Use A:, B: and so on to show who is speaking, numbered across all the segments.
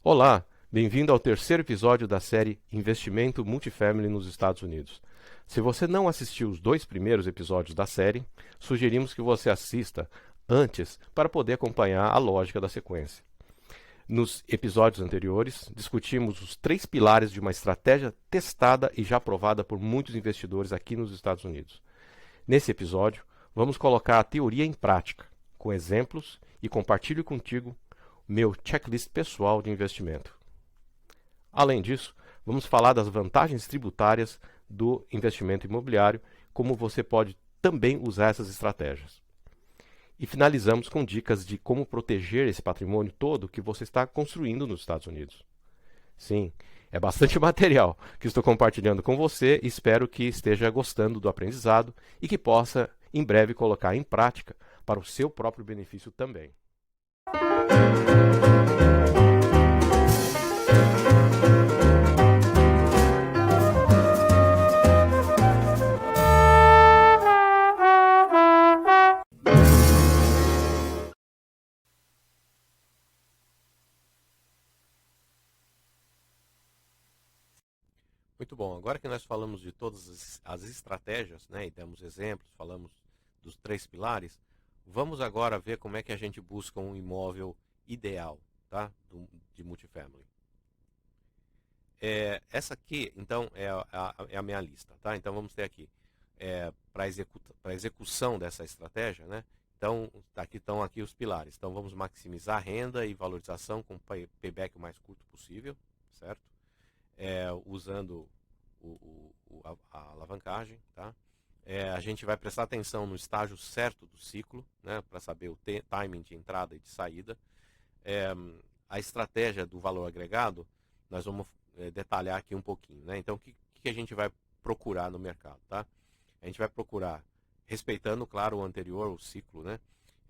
A: Olá, bem-vindo ao terceiro episódio da série Investimento Multifamily nos Estados Unidos. Se você não assistiu os dois primeiros episódios da série, sugerimos que você assista antes para poder acompanhar a lógica da sequência. Nos episódios anteriores, discutimos os três pilares de uma estratégia testada e já aprovada por muitos investidores aqui nos Estados Unidos. Nesse episódio, vamos colocar a teoria em prática, com exemplos e compartilho contigo meu checklist pessoal de investimento. Além disso, vamos falar das vantagens tributárias do investimento imobiliário, como você pode também usar essas estratégias. E finalizamos com dicas de como proteger esse patrimônio todo que você está construindo nos Estados Unidos. Sim, é bastante material que estou compartilhando com você e espero que esteja gostando do aprendizado e que possa em breve colocar em prática para o seu próprio benefício também. Muito bom. Agora que nós falamos de todas as estratégias, né, e demos exemplos, falamos dos três pilares, vamos agora ver como é que a gente busca um imóvel ideal, tá, de multifamily. Essa aqui, então, é a minha lista, tá? Então vamos ter aqui para execução dessa estratégia, né? Então aqui estão aqui os pilares. Então vamos maximizar a renda e valorização com payback o mais curto possível, certo? Usando a alavancagem, tá? A gente vai prestar atenção no estágio certo do ciclo, né, para saber o timing de entrada e de saída. A estratégia do valor agregado, nós vamos detalhar aqui um pouquinho, né? Então, o que a gente vai procurar no mercado, tá? A gente vai procurar, respeitando, claro, o anterior, o ciclo, né?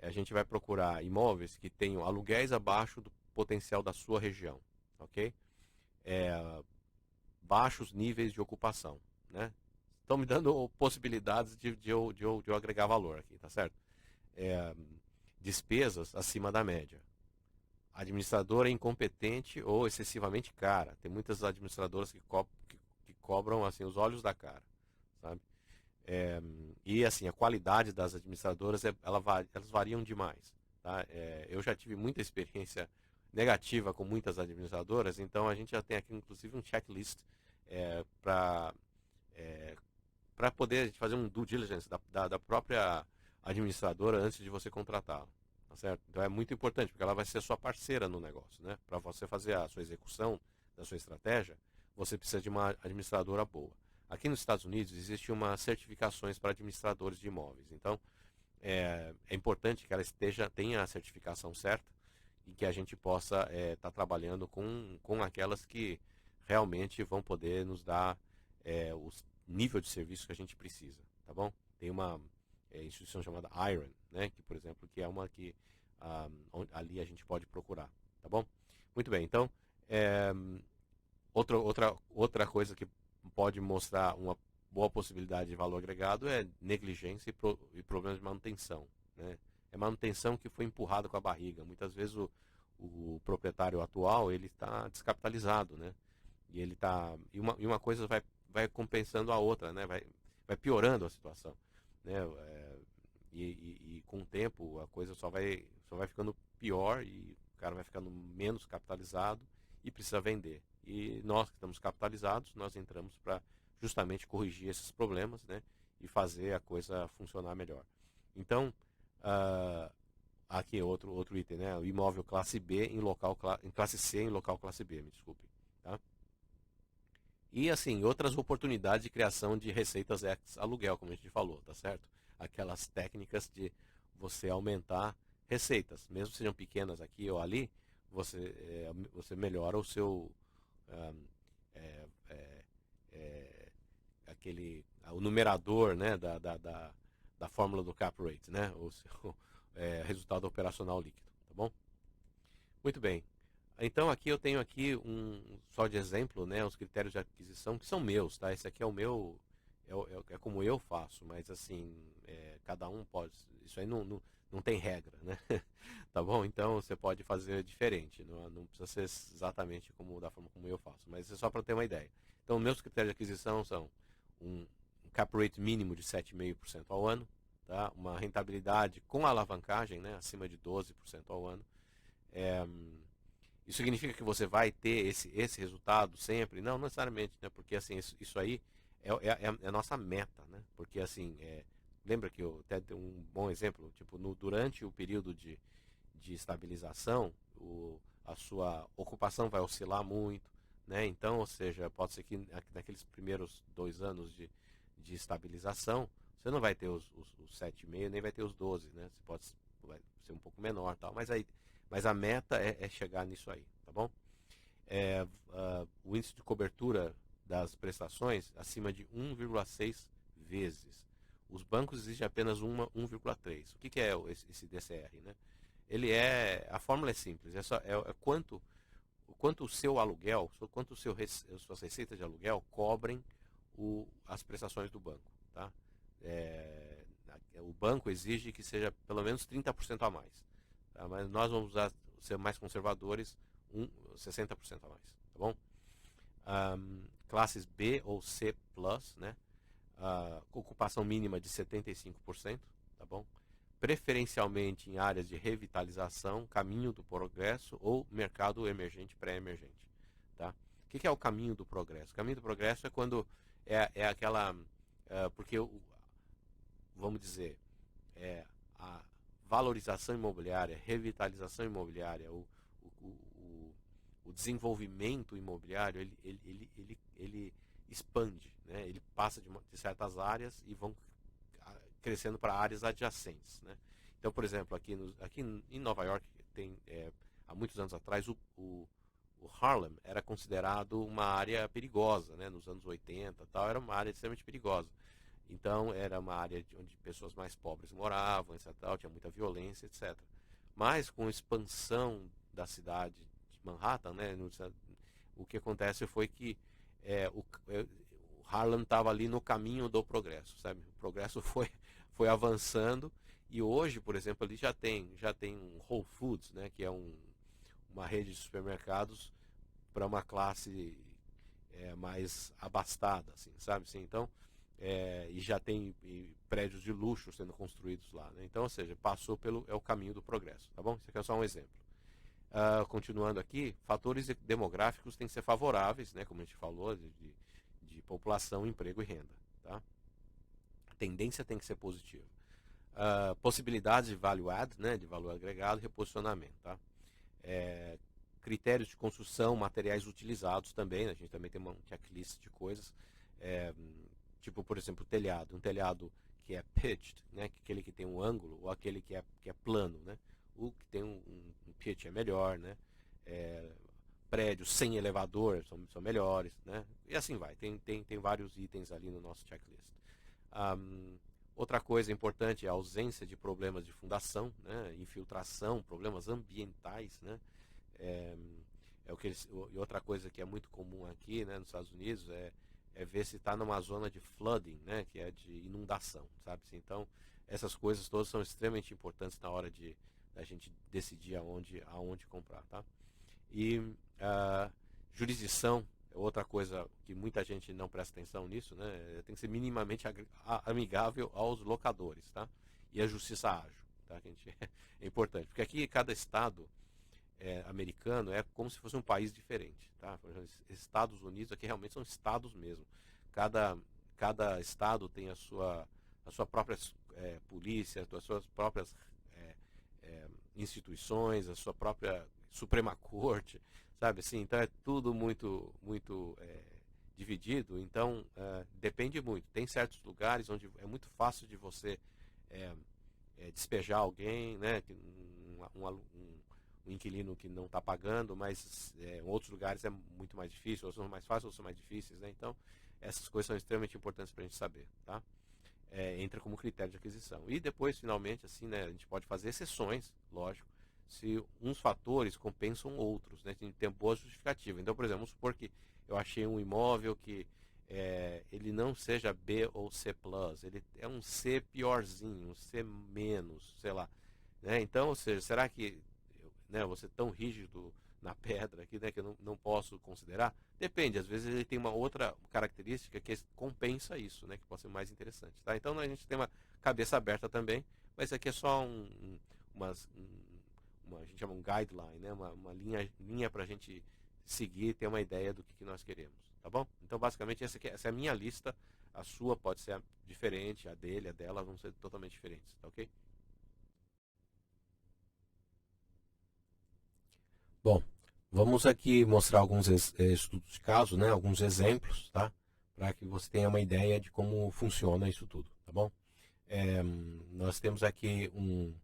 A: A gente vai procurar imóveis que tenham aluguéis abaixo do potencial da sua região, ok? Baixos níveis de ocupação, né? Estão me dando possibilidades de eu agregar valor aqui, tá certo? Despesas acima da média. A administradora é incompetente ou excessivamente cara. Tem muitas administradoras que cobram assim os olhos da cara, sabe? E assim, a qualidade das administradoras, elas variam demais, tá? Eu já tive muita experiência negativa com muitas administradoras, então a gente já tem aqui inclusive um checklist para poder fazer um due diligence da própria administradora antes de você contratá-la, tá certo? Então é muito importante, porque ela vai ser sua parceira no negócio, né? Para você fazer a sua execução da sua estratégia, você precisa de uma administradora boa. Aqui nos Estados Unidos existe uma certificações para administradores de imóveis, então é importante que ela tenha a certificação certa e que a gente possa estar trabalhando com aquelas que realmente vão poder nos dar o nível de serviço que a gente precisa, tá bom? Tem uma instituição chamada Iron, né, que, por exemplo, que é uma que ali a gente pode procurar, tá bom? Muito bem, então, é, outra coisa que pode mostrar uma boa possibilidade de valor agregado é negligência e problemas de manutenção, né? É manutenção que foi empurrada com a barriga. Muitas vezes o proprietário atual ele está descapitalizado, né? E uma coisa vai compensando a outra, né? Vai piorando a situação, né? E com o tempo a coisa só vai ficando pior e o cara vai ficando menos capitalizado e precisa vender. E nós que estamos capitalizados, nós entramos para justamente corrigir esses problemas, né? E fazer a coisa funcionar melhor. Então, aqui é outro item, né? O imóvel classe B em classe C em local classe B, me desculpe, tá? E assim, outras oportunidades de criação de receitas ex aluguel, como a gente falou, tá certo? Aquelas técnicas de você aumentar receitas, mesmo que sejam pequenas aqui ou ali, você melhora o seu é, é, é, o numerador, né, da fórmula do cap rate, né? O seu resultado operacional líquido, tá bom? Muito bem. Então aqui eu tenho aqui só de exemplo, né, os critérios de aquisição que são meus, tá? Esse aqui é o meu, é como eu faço, mas assim, cada um pode, isso aí não tem regra, né? Tá bom? Então você pode fazer diferente, não precisa ser exatamente da forma como eu faço, mas é só para ter uma ideia. Então, meus critérios de aquisição são um, um cap rate mínimo de 7,5% ao ano, tá? Uma rentabilidade com alavancagem, né? Acima de 12% ao ano. É, isso significa que você vai ter esse resultado sempre? Não necessariamente, né? Porque assim, isso aí é a nossa meta, né? Porque assim, lembra que eu até dei um bom exemplo, tipo, durante o período de estabilização, a sua ocupação vai oscilar muito, né? Então, ou seja, pode ser que naqueles primeiros 2 anos de estabilização, você não vai ter os 7,5, nem vai ter os 12, né? Você vai ser um pouco menor, tal, mas a meta é chegar nisso aí, tá bom? O índice de cobertura das prestações acima de 1,6 vezes. Os bancos exigem apenas 1,3. O que é esse DCR, né? A fórmula é simples, quanto o seu aluguel, quanto suas receitas de aluguel cobrem as prestações do banco, tá? O banco exige que seja pelo menos 30% a mais, tá? Mas nós vamos ser mais conservadores, 60% a mais, tá bom? Classes B ou C+, né? Ocupação mínima de 75%, tá bom? Preferencialmente em áreas de revitalização, caminho do progresso ou mercado emergente, pré-emergente, tá? O que é o caminho do progresso? O caminho do progresso é quando aquela, porque vamos dizer, a valorização imobiliária, revitalização imobiliária, o desenvolvimento imobiliário, ele expande, né? Ele passa de certas áreas e vão crescendo para áreas adjacentes, né? Então, por exemplo, aqui em Nova York, há muitos anos atrás, o Harlem era considerado uma área perigosa, né? Nos anos 80 tal, era uma área extremamente perigosa. Então, era uma área onde pessoas mais pobres moravam, etc. Tal, tinha muita violência, etc. Mas, com a expansão da cidade de Manhattan, né? O que acontece foi que o Harlem estava ali no caminho do progresso, sabe? O progresso foi avançando e hoje, por exemplo, ali já tem um Whole Foods, né? Que é uma rede de supermercados para uma classe mais abastada, assim, sabe? Assim, então, e já tem prédios de luxo sendo construídos lá, né? Então, ou seja, passou é o caminho do progresso, tá bom? Isso aqui é só um exemplo. Continuando aqui, fatores demográficos têm que ser favoráveis, né? Como a gente falou, de população, emprego e renda, tá? A tendência tem que ser positiva. Possibilidades de value add, né? De valor agregado e reposicionamento, tá? Critérios de construção, materiais utilizados também, a gente também tem uma checklist de coisas, tipo, por exemplo, telhado, um telhado que é pitched, né, aquele que tem um ângulo, ou aquele que é plano, né, o que tem um pitch é melhor, né, prédios sem elevador são melhores, né, e assim vai, tem vários itens ali no nosso checklist. Outra coisa importante é a ausência de problemas de fundação, né, infiltração, problemas ambientais, né, e outra coisa que é muito comum aqui, né, nos Estados Unidos é ver se está numa zona de flooding, né, que é de inundação, sabe? Então, essas coisas todas são extremamente importantes na hora da gente decidir aonde comprar, tá? E jurisdição é outra coisa que muita gente não presta atenção nisso, né? Tem que ser minimamente amigável aos locadores, tá? E a justiça ágil, tá? É importante, porque aqui cada estado americano é como se fosse um país diferente, tá? Estados Unidos aqui realmente são estados mesmo. Cada estado tem a sua própria polícia, as suas próprias instituições, a sua própria Suprema Corte, sabe assim? Então é tudo muito dividido. Então depende muito. Tem certos lugares onde é muito fácil de você despejar alguém, né? Um inquilino que não está pagando, mas em outros lugares é muito mais difícil, outros são mais fáceis, outros são mais difíceis, né? Então, essas coisas são extremamente importantes para a gente saber, tá? Entra como critério de aquisição. E depois, finalmente, assim, né, a gente pode fazer exceções, lógico, se uns fatores compensam outros, né? Tem boa justificativa. Então, por exemplo, vamos supor que eu achei um imóvel que ele não seja B ou C+, ele é um C piorzinho, um C menos, sei lá. né? Então, ou seja, será que, né, você tão rígido na pedra aqui, né, que eu não posso considerar? Depende, às vezes ele tem uma outra característica que compensa isso, né, que pode ser mais interessante, tá? Então a gente tem uma cabeça aberta também, mas isso aqui é só a gente chama um guideline, né, uma linha para a gente seguir e ter uma ideia do que nós queremos, tá bom? Então basicamente essa é a minha lista, a sua pode ser diferente, a dele, a dela vão ser totalmente diferentes, tá ok? Bom, vamos aqui mostrar alguns estudos de caso, né, alguns exemplos, tá? Para que você tenha uma ideia de como funciona isso tudo, tá bom? Nós temos aqui um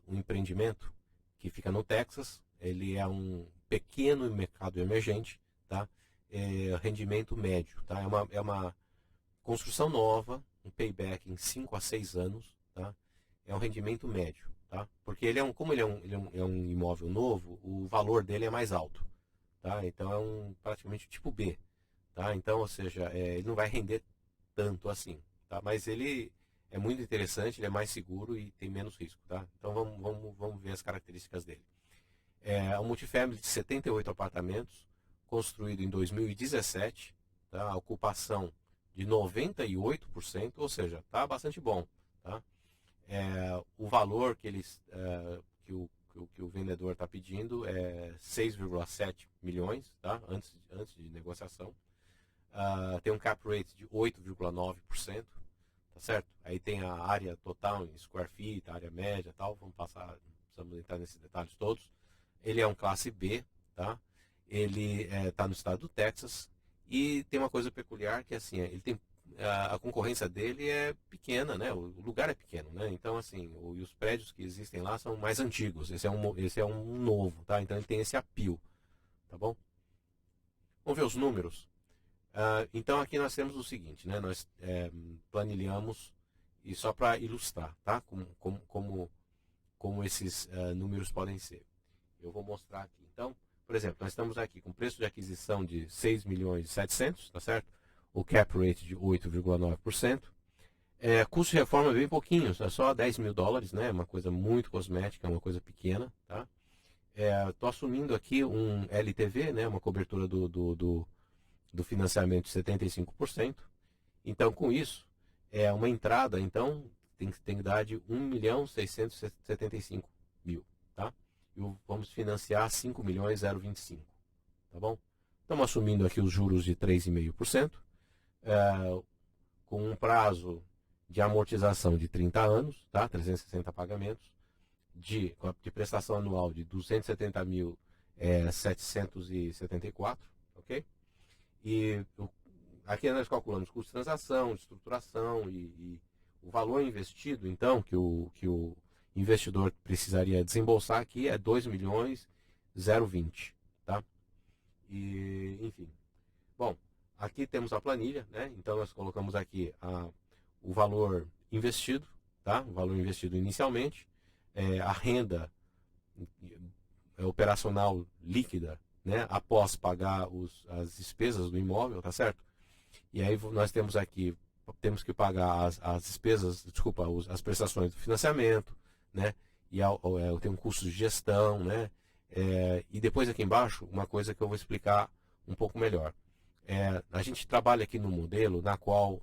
A: empreendimento que fica no Texas. Ele é um pequeno mercado emergente, tá? Rendimento médio, tá? É uma construção nova, um payback em 5 a 6 anos, tá? É um rendimento médio, tá? Porque como ele é um imóvel novo, o valor dele é mais alto, tá? Então praticamente tipo B, tá? Então, ou seja, ele não vai render tanto assim, tá? Mas ele é muito interessante, ele é mais seguro e tem menos risco, tá? Então vamos ver as características dele. É um multifamily de 78 apartamentos, construído em 2017, tá? A ocupação de 98%, ou seja, tá bastante bom, tá? O valor que o vendedor está pedindo é 6,7 milhões, tá? Antes de negociação. Tem um cap rate de 8,9%, tá certo? Aí tem a área total em square feet, a área média, tal. Precisamos entrar nesses detalhes todos. Ele é um classe B, tá? Ele está no estado do Texas e tem uma coisa peculiar que assim, ele tem a concorrência dele é pequena, né? O lugar é pequeno, né? Então assim, e os prédios que existem lá são mais antigos. Esse é um novo, tá? Então ele tem esse appeal, tá bom? Vamos ver os números. Então aqui nós temos o seguinte, né? Nós planilhamos e só para ilustrar, tá? Como esses números podem ser. Eu vou mostrar aqui. Então, por exemplo, nós estamos aqui com preço de aquisição de 6 milhões e 700, tá certo? O cap rate de 8,9%. Custo de reforma bem pouquinho, é só 10 mil dólares, né? Uma coisa muito cosmética, uma coisa pequena, tá? Estou assumindo aqui um LTV, né? Uma cobertura do financiamento de 75%. Então, com isso, uma entrada, então, tem que dar de 1.675.000, tá? E vamos financiar 5.025, tá bom? Estamos assumindo aqui os juros de 3,5%, com um prazo de amortização de 30 anos, tá? 360 pagamentos, de prestação anual de 270.774, ok? E aqui nós calculamos custo de transação, de estruturação e o valor investido, então, que o investidor precisaria desembolsar aqui é 2.020.000, tá? E, enfim. Bom, aqui temos a planilha, né? Então nós colocamos aqui o valor investido, tá? O valor investido inicialmente, a renda operacional líquida, né? Após pagar as despesas do imóvel, tá certo? E aí nós temos que pagar as despesas, desculpa, as prestações do financiamento, né? E tem um custo de gestão, né? E depois aqui embaixo, uma coisa que eu vou explicar um pouco melhor. A gente trabalha aqui no modelo na qual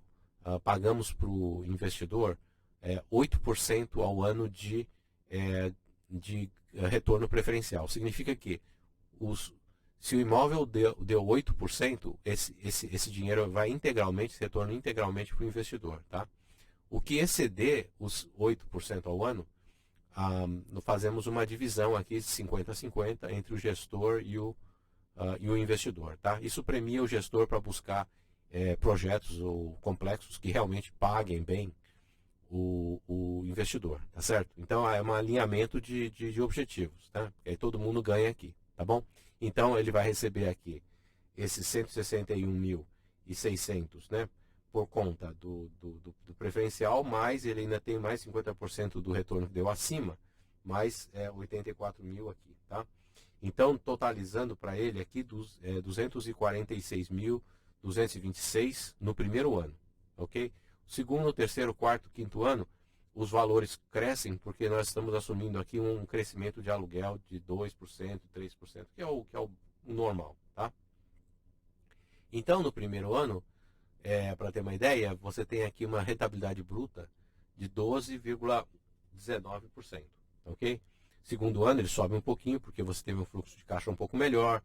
A: pagamos para o investidor 8% ao ano de retorno preferencial. Significa que se o imóvel deu 8%, esse dinheiro vai integralmente, esse retorno integralmente para o investidor. Tá? O que exceder os 8% ao ano, nós fazemos uma divisão aqui de 50 a 50 entre o gestor e o investidor. Tá? Isso premia o gestor para buscar projetos ou complexos que realmente paguem bem o investidor, tá certo? Então é um alinhamento de objetivos, tá? E aí todo mundo ganha aqui, tá bom? Então ele vai receber aqui esses 161.600, né? Por conta do preferencial, mas ele ainda tem mais 50% do retorno que deu acima, mais 84.000 aqui, tá? Então, totalizando para ele aqui 246.226 no primeiro ano, ok? Segundo, terceiro, quarto, quinto ano, os valores crescem porque nós estamos assumindo aqui um crescimento de aluguel de 2%, 3%, que é o normal, tá? Então, no primeiro ano, para ter uma ideia, você tem aqui uma rentabilidade bruta de 12,19%, ok? Segundo ano ele sobe um pouquinho porque você teve um fluxo de caixa um pouco melhor,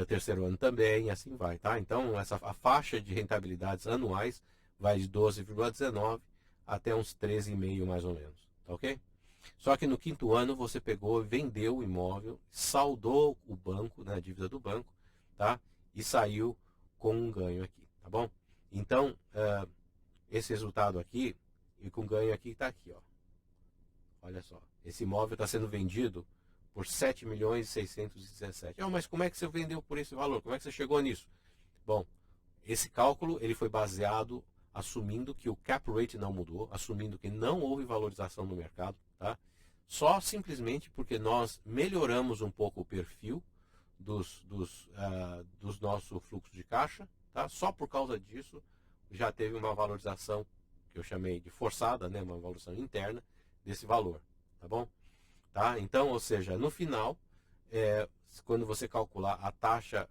A: o terceiro ano também, e assim vai, tá? Então, a faixa de rentabilidades anuais vai de 12,19 até uns 13,5 mais ou menos, tá ok? Só que no quinto ano você pegou, vendeu o imóvel, saldou o banco, né, a dívida do banco, tá? E saiu com um ganho aqui, tá bom? Então, esse resultado aqui, e com ganho aqui, está aqui, ó. Olha só, esse imóvel está sendo vendido por 7 milhões e 617. Mas como é que você vendeu por esse valor? Como é que você chegou nisso? Bom, esse cálculo ele foi baseado assumindo que o cap rate não mudou, assumindo que não houve valorização no mercado, tá? Só simplesmente porque nós melhoramos um pouco o perfil dos nosso fluxo de caixa, tá? Só por causa disso já teve uma valorização que eu chamei de forçada, né? Uma valorização interna desse valor, tá bom? Tá? Então, ou seja, no final, quando você calcular a taxa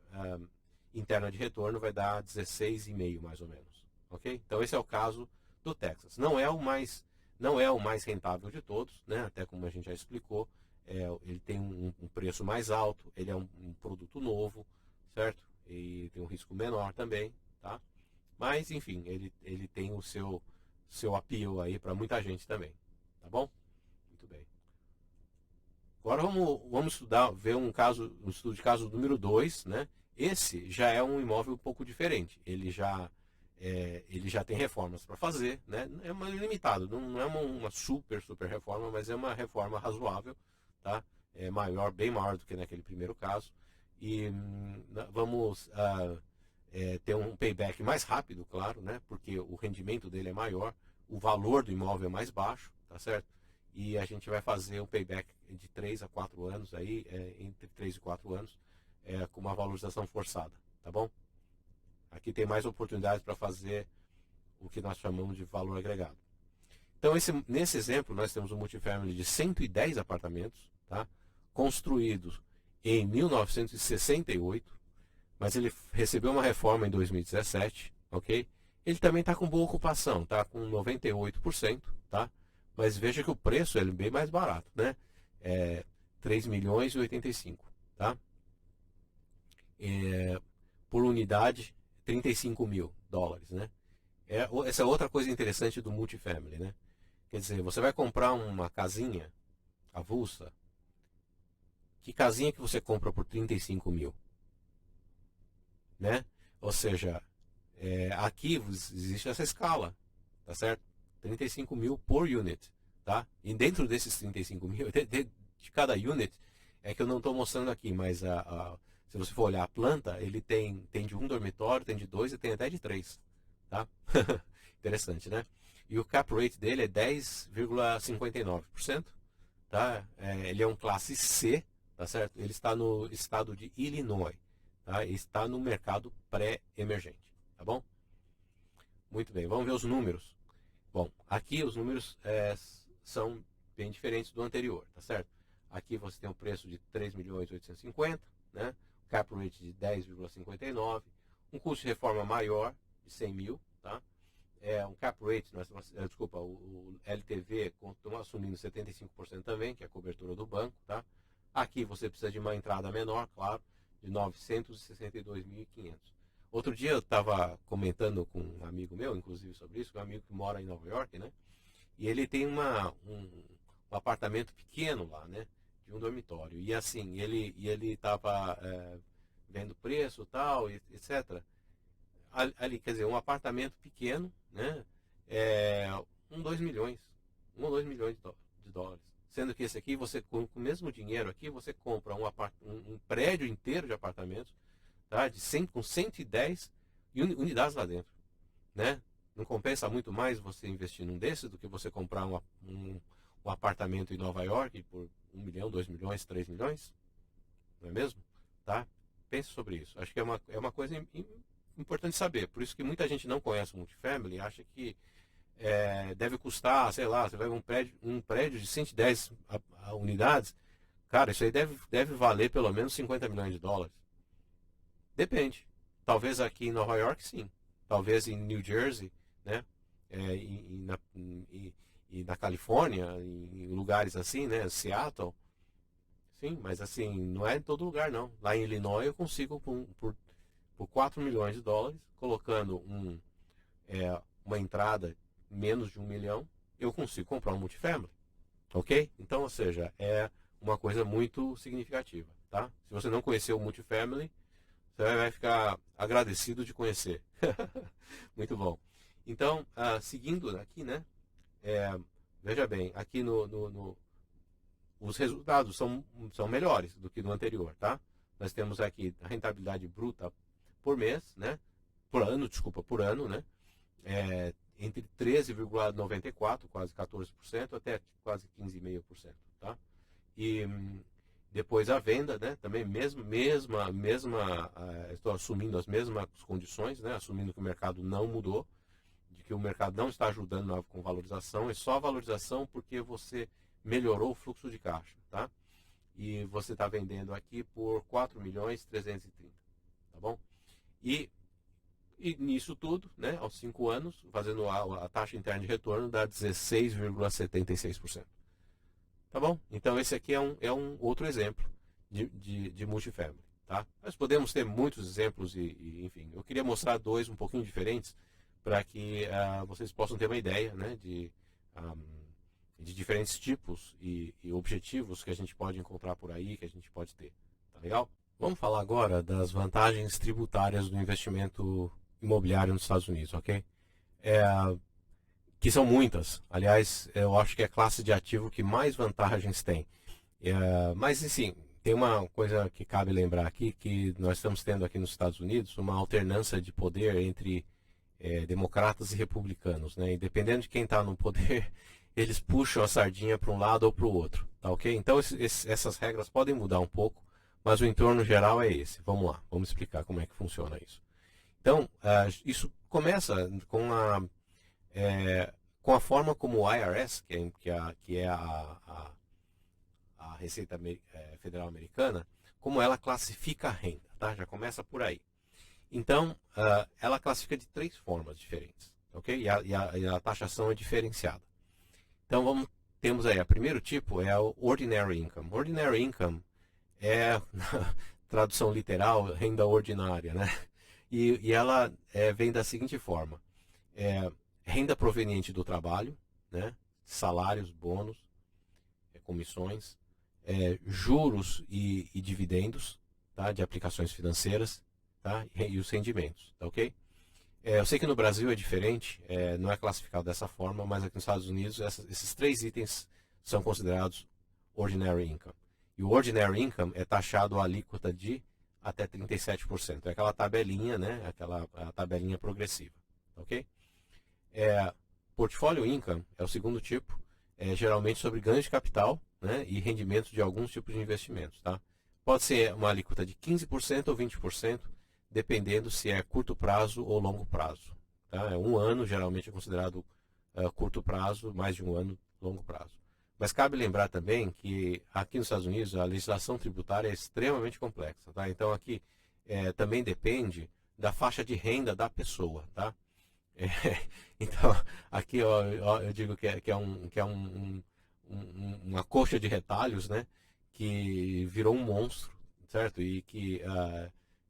A: interna de retorno, vai dar 16,5 mais ou menos, ok? Então esse é o caso do Texas. Não é o mais rentável de todos, né? Até como a gente já explicou, ele tem um preço mais alto, ele é um produto novo, certo? E tem um risco menor também, tá? Mas enfim, ele tem o seu appeal aí para muita gente também, tá bom? Muito bem. Agora vamos estudar, ver um estudo de caso número 2, né? Esse já é um imóvel um pouco diferente. Ele já tem reformas para fazer, né? É uma limitado, não é uma super reforma, mas é uma reforma razoável, tá? É maior, bem maior do que naquele primeiro caso. E vamos ter um payback mais rápido, claro, né? Porque o rendimento dele é maior, o valor do imóvel é mais baixo, tá certo? E a gente vai fazer um payback de 3 a 4 anos aí, entre 3 e 4 anos, com uma valorização forçada, tá bom? Aqui tem mais oportunidades para fazer o que nós chamamos de valor agregado. Então, nesse exemplo, nós temos um multifamily de 110 apartamentos, tá? Construídos em 1968, mas ele recebeu uma reforma em 2017, ok? Ele também está com boa ocupação, está com 98%, tá? Mas veja que o preço é bem mais barato, né? 3 milhões e 85, tá? Por unidade, 35 mil dólares, né? Essa é outra coisa interessante do multifamily, né? Quer dizer, você vai comprar uma casinha avulsa, que casinha que você compra por 35 mil? Né? Ou seja, aqui existe essa escala, tá certo? 35 mil por unit, tá? E dentro desses 35 mil, de cada unit, é que eu não estou mostrando aqui, mas se você for olhar a planta, ele tem de um dormitório, tem de dois e tem até de três, tá? Interessante, né? E o cap rate dele é 10,59%, tá? Ele é um classe C, tá certo? Ele está no estado de Illinois, tá? Está no mercado pré-emergente, tá bom? Muito bem, vamos ver os números. Bom, aqui os números são bem diferentes do anterior, tá certo? Aqui você tem um preço de 3.850.000, né? Cap rate de 10,59, um custo de reforma maior de 100 mil, tá? Um cap rate, desculpa, o LTV continua assumindo 75% também, que é a cobertura do banco, tá? Aqui você precisa de uma entrada menor, claro, de 962.500. Outro dia eu estava comentando com um amigo meu, inclusive, sobre isso, um amigo que mora em Nova York, né? E ele tem um apartamento pequeno lá, né? De um dormitório. E assim, ele estava vendo preço e tal, etc. Ali, quer dizer, um apartamento pequeno, né? 2 milhões. 1 ou 2 milhões de dólares. Sendo que esse aqui, você com o mesmo dinheiro aqui, você compra um prédio inteiro de apartamentos, tá? Com 110 unidades lá dentro, né? Não compensa muito mais você investir num desses do que você comprar um apartamento em Nova York por 1 milhão, 2 milhões, 3 milhões? Não é mesmo? Tá? Pense sobre isso. Acho que é uma coisa importante saber. Por isso que muita gente não conhece o multifamily, acha que deve custar, sei lá, você vai ver um prédio de 110 unidades, cara, isso aí deve valer pelo menos 50 milhões de dólares. Depende. Talvez aqui em Nova York, sim. Talvez em New Jersey, né? E na Califórnia, em lugares assim, né? Seattle, sim, mas assim, não é em todo lugar, não. Lá em Illinois eu consigo por 4 milhões de dólares, colocando uma entrada menos de 1 milhão, eu consigo comprar um multifamily. Ok? Então, ou seja, é uma coisa muito significativa, tá? Se você não conheceu o multifamily, você vai ficar agradecido de conhecer. Muito bom. Então, seguindo aqui, né? Veja bem, aqui os resultados são melhores do que no anterior, tá? Nós temos aqui a rentabilidade bruta por mês, né? Por ano, né? Entre 13,94%, quase 14%, até quase 15,5%, tá? E depois a venda, né? Também estou assumindo as mesmas condições, né? Assumindo que o mercado não mudou, de que o mercado não está ajudando com valorização, é só valorização porque você melhorou o fluxo de caixa, tá? E você está vendendo aqui por 4 milhões 330, tá bom? E nisso tudo, né, aos 5 anos, fazendo a taxa interna de retorno dá 16,76%. Tá bom? Então esse aqui é um outro exemplo de multifamily. Tá? Nós podemos ter muitos exemplos enfim, eu queria mostrar dois um pouquinho diferentes para que vocês possam ter uma ideia, né, de diferentes tipos e objetivos que a gente pode encontrar por aí, que a gente pode ter. Tá legal? Vamos falar agora das vantagens tributárias do investimento imobiliário nos Estados Unidos, ok? Que são muitas. Aliás, eu acho que é a classe de ativo que mais vantagens tem. Mas, assim, tem uma coisa que cabe lembrar aqui, que nós estamos tendo aqui nos Estados Unidos uma alternância de poder entre democratas e republicanos, né? E dependendo de quem está no poder, eles puxam a sardinha para um lado ou para o outro, tá ok? Então, essas regras podem mudar um pouco, mas o entorno geral é esse. Vamos lá, vamos explicar como é que funciona isso. Então, isso começa com a forma como o IRS, que é a Receita Federal Americana, como ela classifica a renda, tá? Já começa por aí. Então, ela classifica de 3 formas diferentes, ok? E a taxação é diferenciada. Então, temos aí, o primeiro tipo é o Ordinary Income. Ordinary Income é, na tradução literal, renda ordinária, né? E ela vem da seguinte forma: renda proveniente do trabalho, né? Salários, bônus, comissões, juros e dividendos, tá? De aplicações financeiras, tá? E os rendimentos, tá ok? Eu sei que no Brasil é diferente, não é classificado dessa forma, mas aqui nos Estados Unidos esses 3 itens são considerados Ordinary Income. E o Ordinary Income é taxado a alíquota de até 37%. É aquela tabelinha, né? A tabelinha progressiva, ok? Portfólio Income é o segundo tipo, geralmente sobre ganho de capital, né, e rendimentos de alguns tipos de investimentos. Tá? Pode ser uma alíquota de 15% ou 20%, dependendo se é curto prazo ou longo prazo. Tá? 1 ano geralmente é considerado curto prazo, mais de 1 ano, longo prazo. Mas cabe lembrar também que aqui nos Estados Unidos a legislação tributária é extremamente complexa. Tá? Então aqui também depende da faixa de renda da pessoa. Tá? Então aqui eu digo que é uma coxa de retalhos, né, que virou um monstro, certo? E que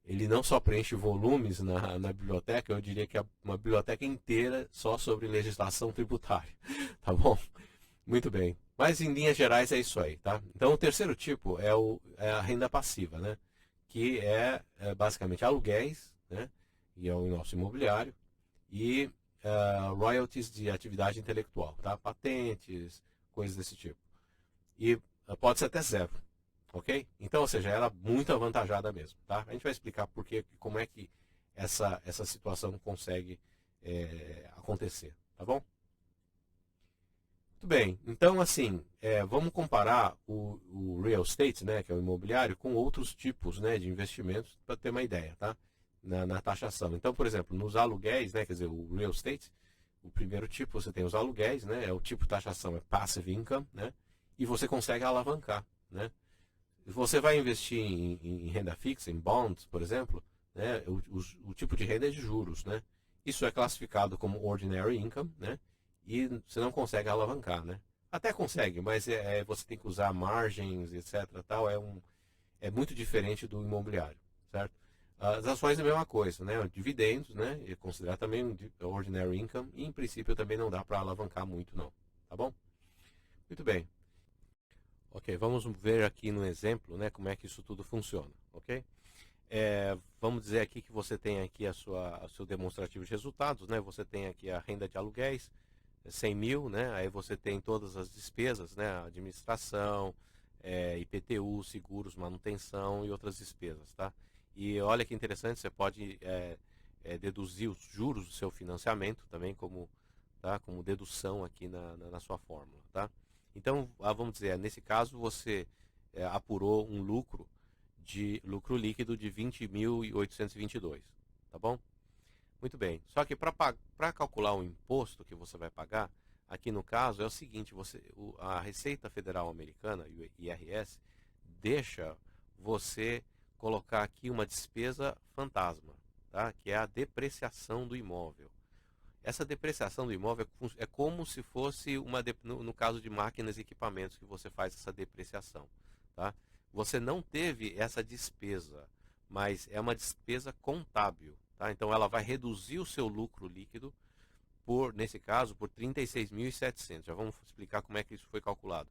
A: ele não só preenche volumes na biblioteca, eu diria que é uma biblioteca inteira só sobre legislação tributária, tá bom? Muito bem. Mas em linhas gerais é isso aí, tá? Então o terceiro tipo é a renda passiva, né? Que é basicamente aluguéis, né? E é o nosso imobiliário e royalties de atividade intelectual, tá? Patentes, coisas desse tipo. E pode ser até 0, ok? Então, ou seja, ela é muito avantajada mesmo, tá? A gente vai explicar como é que essa situação consegue acontecer, tá bom? Muito bem, então assim, vamos comparar o real estate, né, que é o imobiliário, com outros tipos, né, de investimentos para ter uma ideia, tá? Na taxação. Então, por exemplo, nos aluguéis, né, quer dizer, o real estate, O primeiro tipo, você tem os aluguéis, né? É o tipo de taxação é passive income, né? E você consegue alavancar, né? Você vai investir em renda fixa, em bonds, por exemplo, né? O tipo de renda é de juros, né? Isso é classificado como ordinary income, né? E você não consegue alavancar, né? Até consegue, mas você tem que usar margens, etc. Tal, é muito diferente do imobiliário, certo? As ações é a mesma coisa, né? Dividendos, né? E considerar também um ordinary income e em princípio também não dá para alavancar muito não, tá bom? Muito bem. Ok, vamos ver aqui no exemplo, né, como é que isso tudo funciona, ok? Vamos dizer aqui que você tem aqui o seu demonstrativo de resultados, né? Você tem aqui a renda de aluguéis, 100 mil, né? Aí você tem todas as despesas, né? Administração, IPTU, seguros, manutenção e outras despesas, tá? E olha que interessante, você pode deduzir os juros do seu financiamento também como dedução aqui na sua fórmula, tá? Então, vamos dizer, nesse caso você apurou um lucro líquido de 20.822, tá bom? Muito bem. Só que para calcular o imposto que você vai pagar, aqui no caso é o seguinte, a Receita Federal Americana, o IRS, deixa você colocar aqui uma despesa fantasma, tá? Que é a depreciação do imóvel. Essa depreciação do imóvel é como se fosse no caso de máquinas e equipamentos que você faz essa depreciação, tá? Você não teve essa despesa, mas é uma despesa contábil, tá? Então ela vai reduzir o seu lucro líquido nesse caso, por 36.700. Já vamos explicar como é que isso foi calculado.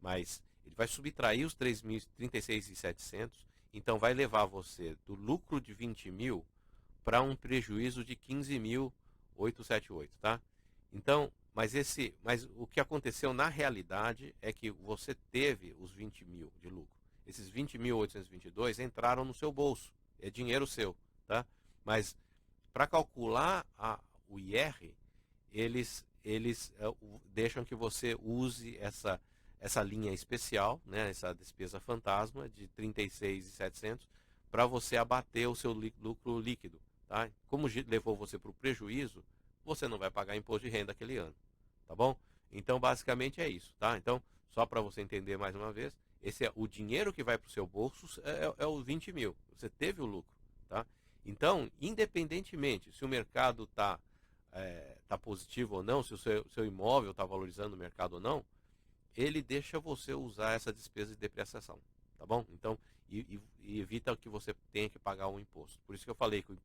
A: Mas ele vai subtrair os 36.700, então vai levar você do lucro de 20 mil para um prejuízo de 15.878, tá? Então, mas o que aconteceu na realidade é que você teve os 20 mil de lucro. Esses 20.822 entraram no seu bolso, é dinheiro seu, tá? Mas para calcular o IR, eles deixam que você use essa linha especial, né, essa despesa fantasma de 36.700 para você abater o seu lucro líquido. Tá? Como levou você para o prejuízo, você não vai pagar imposto de renda aquele ano, tá bom? Então, basicamente é isso, tá? Então, só para você entender mais uma vez, o dinheiro que vai para o seu bolso é o 20 mil. Você teve o lucro, tá? Então, independentemente se o mercado está tá positivo ou não, se o seu imóvel está valorizando o mercado ou não, ele deixa você usar essa despesa de depreciação, tá bom? Então, e evita que você tenha que pagar um imposto. Por isso que eu falei que o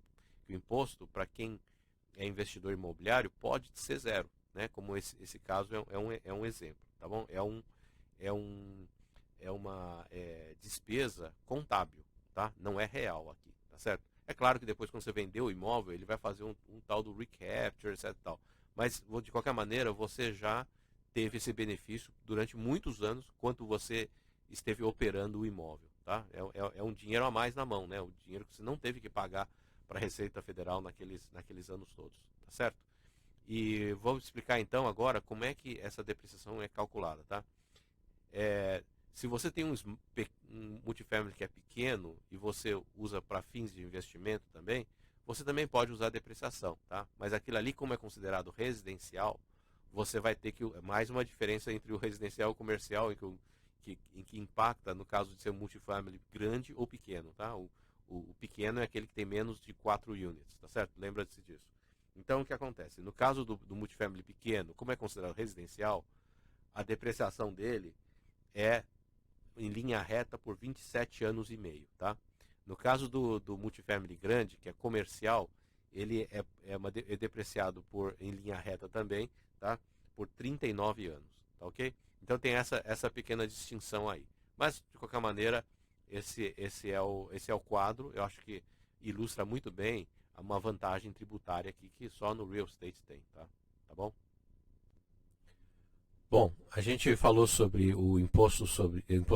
A: imposto, para quem é investidor imobiliário, pode ser zero, né? Como esse caso é um exemplo, tá bom? É uma despesa contábil, tá? Não é real aqui, tá certo? É claro que depois, quando você vender o imóvel, ele vai fazer um tal do recapture, etc. Tal. Mas, de qualquer maneira, você já teve esse benefício durante muitos anos, quanto você esteve operando o imóvel, tá? É um dinheiro a mais na mão, né? O dinheiro que você não teve que pagar para a Receita Federal naqueles anos todos, tá certo? E vou explicar então agora como é que essa depreciação é calculada, tá? Se você tem um multifamily que é pequeno e você usa para fins de investimento também, você também pode usar depreciação, tá? Mas aquilo ali, como é considerado residencial, você vai ter mais uma diferença entre o residencial e o comercial, em que impacta no caso de ser um multifamily grande ou pequeno, tá? O pequeno é aquele que tem menos de 4 units, tá certo? Lembra-se disso. Então, o que acontece? No caso do multifamily pequeno, como é considerado residencial, a depreciação dele é em linha reta por 27 anos e meio, tá? No caso do multifamily grande, que é comercial, ele é depreciado em linha reta também, tá? Por 39 anos, tá ok? Então tem essa pequena distinção aí. Mas, de qualquer maneira, esse é o quadro, eu acho que ilustra muito bem uma vantagem tributária aqui que só no real estate tem, tá? Tá bom? Bom, a gente falou sobre o imposto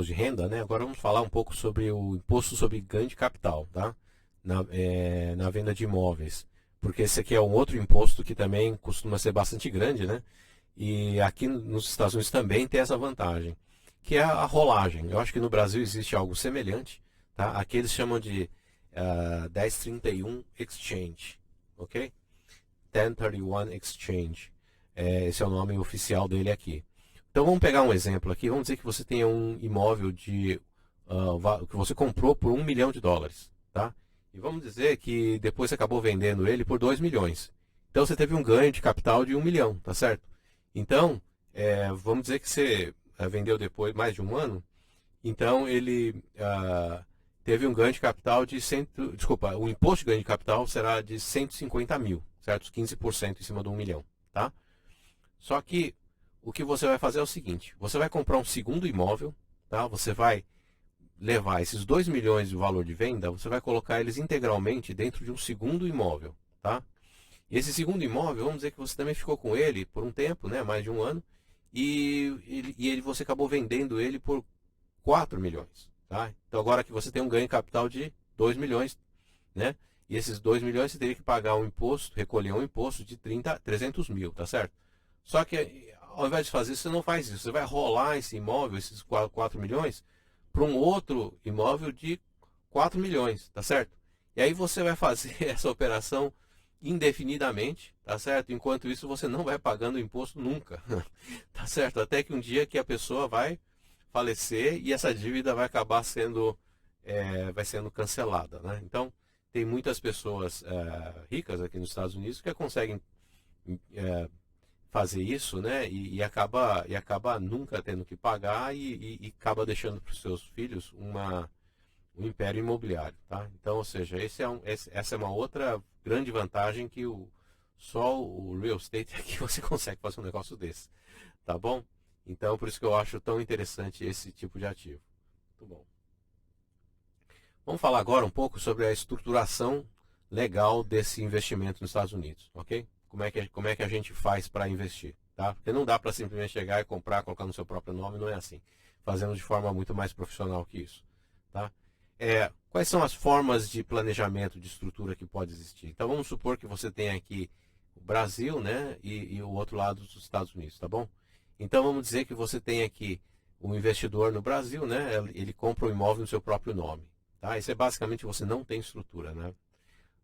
A: de renda, né? Agora vamos falar um pouco sobre o imposto sobre ganho de capital, tá? Na venda de imóveis. Porque esse aqui é um outro imposto que também costuma ser bastante grande, né? E aqui nos Estados Unidos também tem essa vantagem, que é a rolagem. Eu acho que no Brasil existe algo semelhante, tá? Aqui eles chamam de 1031 Exchange, ok? 1031 Exchange. Esse é o nome oficial dele aqui. Então vamos pegar um exemplo aqui. Vamos dizer que você tenha um imóvel que você comprou por US$ 1 milhão, tá? E vamos dizer que depois você acabou vendendo ele por 2 milhões. Então você teve um ganho de capital de 1 milhão, tá certo? Então, vamos dizer que você vendeu depois mais de um ano. Então ele teve um ganho de capital de desculpa, o imposto de ganho de capital será de 150 mil, certo? 15% em cima de 1 milhão, tá? Só que o que você vai fazer é o seguinte: você vai comprar um segundo imóvel, tá? Você vai levar esses 2 milhões de valor de venda, você vai colocar eles integralmente dentro de um segundo imóvel, tá? E esse segundo imóvel, vamos dizer que você também ficou com ele por um tempo, né? Mais de um ano, e você acabou vendendo ele por 4 milhões, tá? Então agora que você tem um ganho de capital de 2 milhões, né? E esses 2 milhões você teria que pagar um imposto, recolher um imposto de 300 mil, tá certo? Só que ao invés de fazer isso, você não faz isso. Você vai rolar esse imóvel, esses 4 milhões, para um outro imóvel de 4 milhões, tá certo? E aí você vai fazer essa operação indefinidamente, tá certo? Enquanto isso você não vai pagando imposto nunca, tá certo? Até que um dia que a pessoa vai falecer e essa dívida vai acabar vai sendo cancelada, né? Então tem muitas pessoas ricas aqui nos Estados Unidos que conseguem fazer isso, né? E acaba nunca tendo que pagar e acaba deixando para os seus filhos um império imobiliário, tá? Então, ou seja, essa é uma outra grande vantagem que só o real estate é que você consegue fazer um negócio desse, tá bom? Então, por isso que eu acho tão interessante esse tipo de ativo. Muito bom. Vamos falar agora um pouco sobre a estruturação legal desse investimento nos Estados Unidos, ok? Como é que a gente faz para investir, tá? Porque não dá para simplesmente chegar e comprar, colocar no seu próprio nome, não é assim. Fazendo de forma muito mais profissional que isso, tá? Quais são as formas de planejamento, de estrutura que pode existir? Então vamos supor que você tem aqui o Brasil, né, e o outro lado dos Estados Unidos, tá bom? Então vamos dizer que você tem aqui um investidor no Brasil, né, ele compra um imóvel no seu próprio nome, tá? Isso é basicamente você não tem estrutura, né?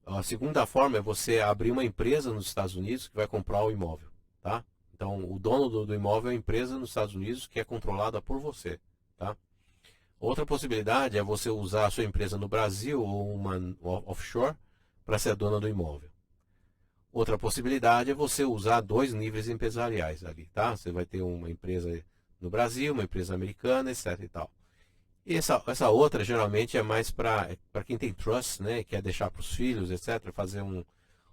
A: A segunda forma é você abrir uma empresa nos Estados Unidos que vai comprar o imóvel, tá? Então o dono do imóvel é uma empresa nos Estados Unidos que é controlada por você, tá? Outra possibilidade é você usar a sua empresa no Brasil ou uma offshore para ser a dona do imóvel. Outra possibilidade é você usar 2 níveis empresariais ali, tá? Você vai ter uma empresa no Brasil, uma empresa americana, etc e tal. E essa outra geralmente é mais para quem tem trust, né? Quer deixar para os filhos, etc. Fazer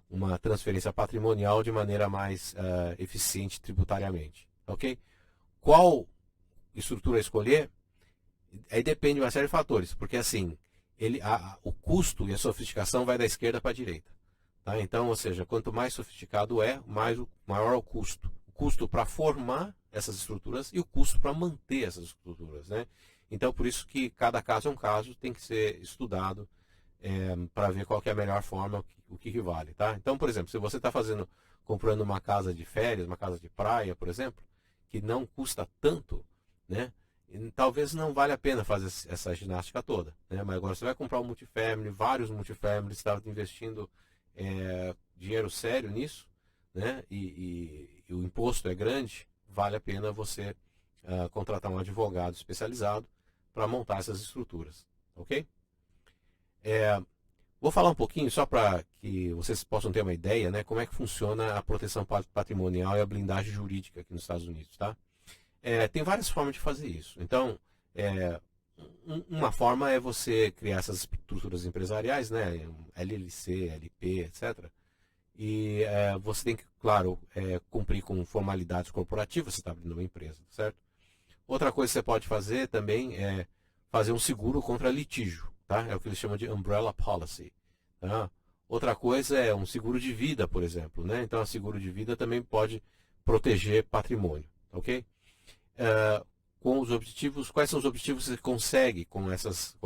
A: uma transferência patrimonial de maneira mais eficiente tributariamente, ok? Qual estrutura escolher? Aí depende de uma série de fatores, porque assim, o custo e a sofisticação vai da esquerda para a direita. Tá? Então, ou seja, quanto mais sofisticado maior é o custo. O custo para formar essas estruturas e o custo para manter essas estruturas. Né? Então, por isso que cada caso é um caso, tem que ser estudado para ver qual que é a melhor forma, o que vale. Tá? Então, por exemplo, se você está comprando uma casa de férias, uma casa de praia, por exemplo, que não custa tanto, né? Talvez não valha a pena fazer essa ginástica toda, né? Mas agora você vai comprar um multifamily, vários multifamilies, está investindo dinheiro sério nisso, né? E o imposto é grande, vale a pena você contratar um advogado especializado para montar essas estruturas, ok? Vou falar um pouquinho só para que vocês possam ter uma ideia, né? Como é que funciona a proteção patrimonial e a blindagem jurídica aqui nos Estados Unidos, tá? Tem várias formas de fazer isso. Então, uma forma é você criar essas estruturas empresariais, né? LLC, LP, etc. E você tem que, claro, cumprir com formalidades corporativas, você está abrindo uma empresa, certo? Outra coisa que você pode fazer também é fazer um seguro contra litígio, tá? É o que eles chamam de umbrella policy. Tá? Outra coisa é um seguro de vida, por exemplo, né? Então, o seguro de vida também pode proteger patrimônio, ok? Com os objetivos, quais são os objetivos que você consegue com essas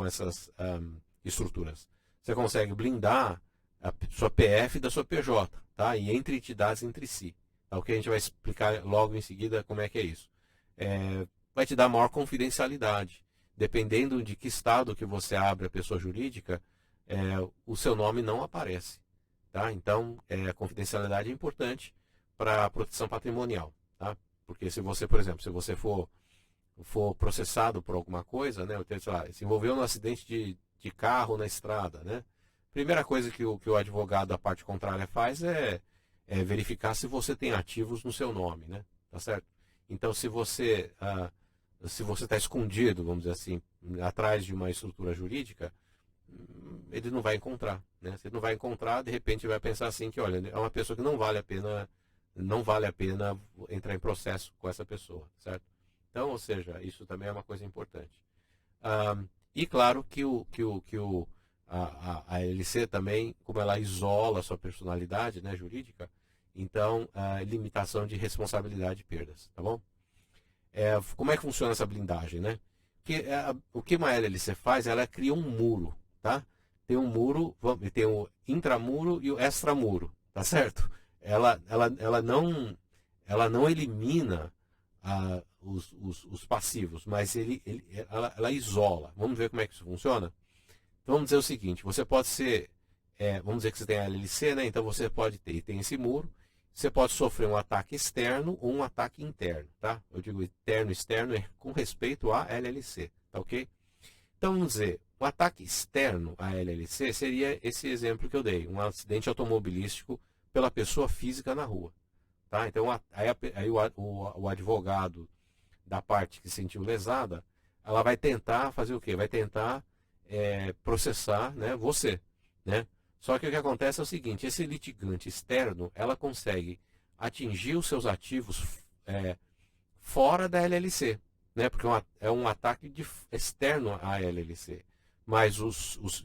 A: estruturas? Você consegue blindar a sua PF da sua PJ, tá? E entre entidades entre si. Tá? O que a gente vai explicar logo em seguida como é que é isso. Vai te dar maior confidencialidade. Dependendo de que estado que você abre a pessoa jurídica, o seu nome não aparece. Tá? Então, a confidencialidade é importante para proteção patrimonial, tá? Porque se você, por exemplo, se você for processado por alguma coisa, né, sei lá, se envolveu num acidente de carro na estrada, né? Primeira coisa que o advogado da parte contrária faz é verificar se você tem ativos no seu nome, né? Tá certo? Então, se você está escondido, vamos dizer assim, atrás de uma estrutura jurídica, ele não vai encontrar, né? Se ele não vai encontrar, de repente vai pensar assim que, olha, é uma pessoa que não vale a pena entrar em processo com essa pessoa, certo? Então, ou seja, isso também é uma coisa importante. E claro que a LLC também, como ela isola a sua personalidade, né, jurídica, então, limitação de responsabilidade e perdas, tá bom? Como é que funciona essa blindagem, né? O que uma LLC faz, ela cria um muro, tá? Tem um muro, tem o intramuro e o extramuro, tá certo? Ela não elimina os passivos, mas ela isola. Vamos ver como é que isso funciona? Então, vamos dizer o seguinte, você pode ser, vamos dizer que você tem a LLC, né? Então você pode tem esse muro, você pode sofrer um ataque externo ou um ataque interno, tá? Eu digo interno, externo com respeito à LLC, tá ok? Então, vamos dizer, o ataque externo à LLC seria esse exemplo que eu dei, um acidente automobilístico pela pessoa física na rua, tá? Então, aí o advogado da parte que se sentiu lesada, ela vai tentar fazer o quê? Vai tentar processar, né, você, né? Só que o que acontece é o seguinte, esse litigante externo, ela consegue atingir os seus ativos fora da LLC, né? Porque é um ataque externo à LLC. Mas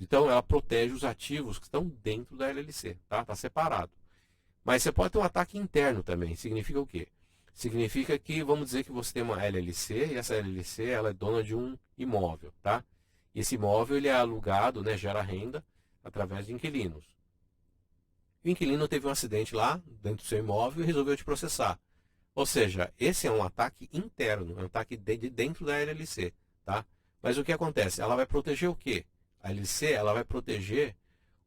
A: então ela protege os ativos que estão dentro da LLC, tá? Tá separado. Mas você pode ter um ataque interno também. Significa o quê? Significa que, vamos dizer que você tem uma LLC e essa LLC ela é dona de um imóvel, tá? E esse imóvel ele é alugado, né, gera renda através de inquilinos. O inquilino teve um acidente lá dentro do seu imóvel e resolveu te processar. Ou seja, esse é um ataque interno, é um ataque de dentro da LLC, tá? Mas o que acontece? Ela vai proteger o quê? A LLC ela vai proteger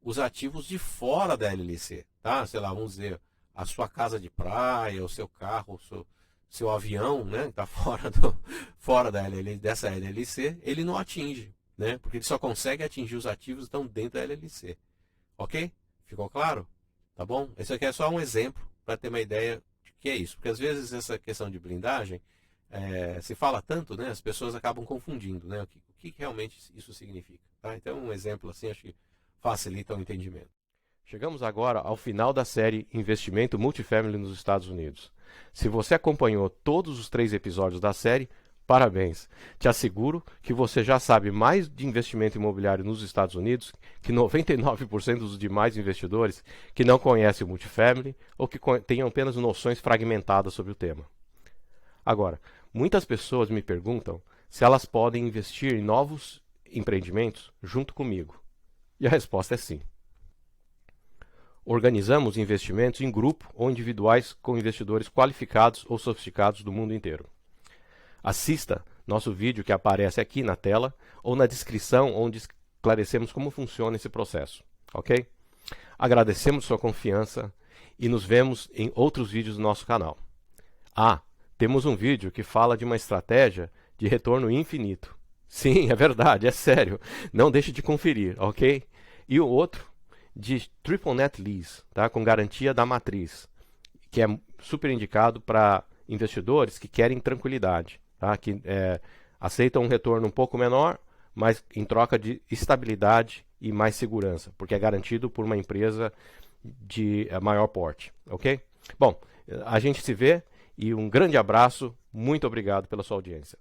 A: os ativos de fora da LLC, tá? Sei lá, vamos dizer, a sua casa de praia, o seu carro, o seu avião, né? Está fora dessa LLC, ele não atinge, né? Porque ele só consegue atingir os ativos que estão dentro da LLC. Ok? Ficou claro? Tá bom? Esse aqui é só um exemplo para ter uma ideia de que é isso. Porque às vezes essa questão de blindagem, se fala tanto, né? As pessoas acabam confundindo, né? O que realmente isso significa. Tá? Então um exemplo assim acho que facilita o entendimento. Chegamos agora ao final da série Investimento Multifamily nos Estados Unidos. Se você acompanhou todos os 3 episódios da série, parabéns! Te asseguro que você já sabe mais de investimento imobiliário nos Estados Unidos que 99% dos demais investidores que não conhecem o multifamily ou que tenham apenas noções fragmentadas sobre o tema. Agora, muitas pessoas me perguntam se elas podem investir em novos empreendimentos junto comigo. E a resposta é sim. Organizamos investimentos em grupo ou individuais com investidores qualificados ou sofisticados do mundo inteiro. Assista nosso vídeo que aparece aqui na tela ou na descrição onde esclarecemos como funciona esse processo, ok? Agradecemos sua confiança e nos vemos em outros vídeos do nosso canal. Temos um vídeo que fala de uma estratégia de retorno infinito. Sim, é verdade, é sério. Não deixe de conferir, ok? E o outro de Triple Net Lease, tá? Com garantia da matriz, que é super indicado para investidores que querem tranquilidade, tá? Que aceitam um retorno um pouco menor, mas em troca de estabilidade e mais segurança, porque é garantido por uma empresa de maior porte, ok? Bom, a gente se vê e um grande abraço, muito obrigado pela sua audiência.